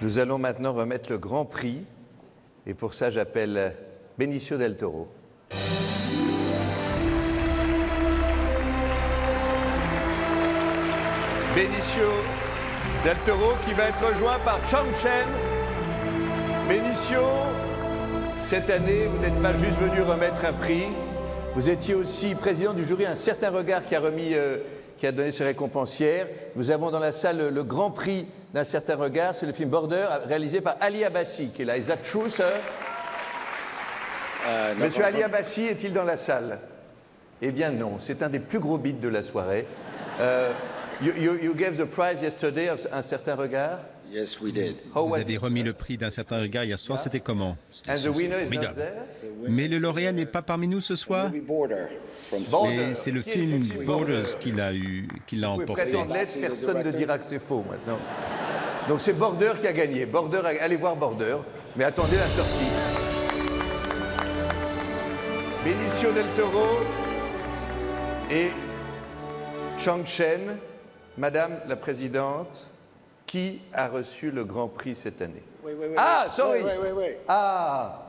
Nous allons maintenant remettre le Grand Prix. Et pour ça, j'appelle Benicio del Toro. Benicio del Toro qui va être rejoint par Chang Chen. Benicio, cette année, vous n'êtes pas juste venu remettre un prix. Vous étiez aussi président du jury Un certain regard qui a donné ses récompenses hier. Nous avons dans la salle le Grand Prix d'Un certain regard. C'est le film Border, réalisé par Ali Abbasi, qui est là. Is that true, sir? Monsieur Ali Abbasi est-il dans la salle? Eh bien non, c'est un des plus gros beats de la soirée. You gave the prize yesterday of Un certain regard? Yes, we did. Vous avez remis le prix d'Un certain regard hier soir, c'était comment? And the winner is not there? Mais le lauréat n'est pas parmi nous ce soir? C'est le film Borders qui l'a emporté. Vous pouvez prétendre l'être, personne ne dira que c'est faux maintenant. Donc c'est Border qui a gagné. Border, allez voir Border, mais attendez la sortie. Benicio del Toro et Chang Chen, Madame la Présidente, qui a reçu le Grand Prix cette année? Sorry. Ah,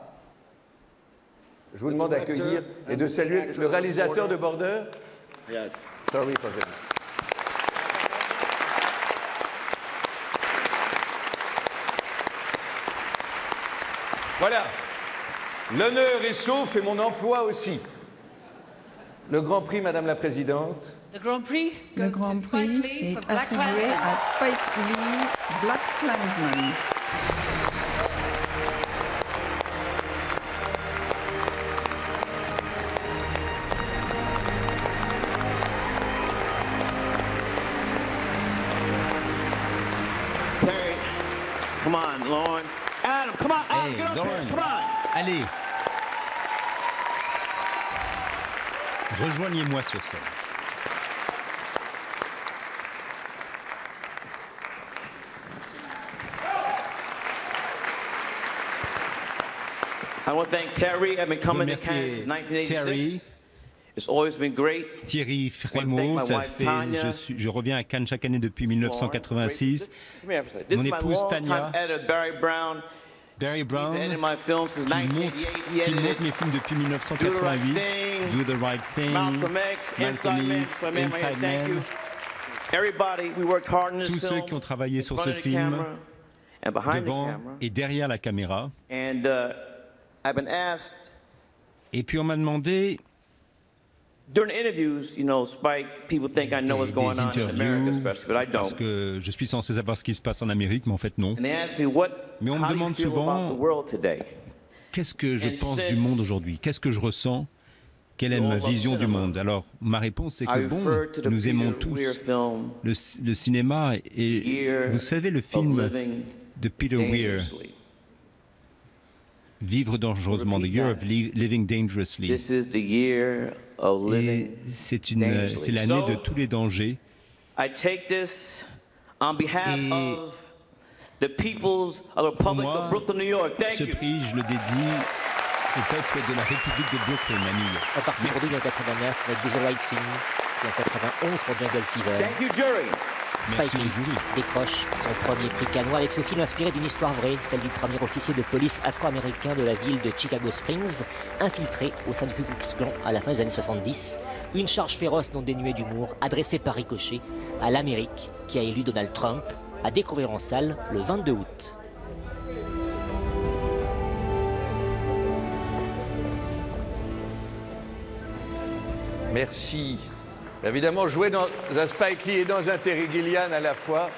je vous demande d'accueillir et de saluer le réalisateur de Border. Yes. Sorry for that. Voilà. L'honneur est sauf et mon emploi aussi. Le Grand Prix, Madame la Présidente. Le Grand Prix est attribué à Spike Lee, Black Klansman. Terry, come on, Lauren. Adam, come on, Adam, Hey, get up Lauren. here, come on. Allez, rejoignez-moi sur scène. I want to thank Terry. I've been coming to Cannes Remercier since 1986. Terry. It's always been great. Thierry Frémaux, je reviens à Cannes chaque année depuis 1986. This Mon is my épouse longtime Tania. editor, Barry Brown. Barry Brown, He's edited my films since qui 1988. He monte edited mes films depuis 1988. Do the Right Thing, Malcolm X, Malcolm Inside Man. X, So I made my head. Inside Thank you. Man. Everybody, we worked hard on this Tous film. ceux qui ont travaillé in sur front ce of the film, camera and behind the devant camera. et derrière la caméra. And I've been asked Et puis on m'a demandé during interviews, you know, Spike, people think I know what's going on in America, especially, but I parce don't. que je suis censé savoir ce qui se passe en Amérique, mais en fait non. And they ask me, Mais on me how do you demande feel souvent, about the world today? Qu'est-ce que je And pense since du monde aujourd'hui? Qu'est-ce que je ressens? Quelle est ma vision du monde? Alors, ma réponse, c'est I que bon, refer to the nous aimons Peter tous Weir film, le cinéma et Year vous savez le of film Living de Peter Weir, Dangerously. Vivre dangereusement, The Year of Living Dangerously. This is the year of Et living c'est dangerously. l'année de So, tous les dangers. I take this on behalf Et of the peoples of the Republic moi, of Brooklyn, New York. Thank Ce you. prix, je le dédie au peuple de la République de Brooklyn, à New York. En partie produit en 89 avec Do the Right Thing et en 91 pour Jungle Fever. Thank you, jury. Merci Spike au Lee jury. décroche son premier prix cannois avec ce film inspiré d'une histoire vraie, celle du premier officier de police afro-américain de la ville de Chicago Springs, infiltré au sein du Ku Klux Klan à la fin des années 70. Une charge féroce non dénuée d'humour, adressée par ricochet à l'Amérique qui a élu Donald Trump, à découvrir en salle le 22 août. Merci. Évidemment, jouer dans un Spike Lee et dans un Terry Gilliam à la fois,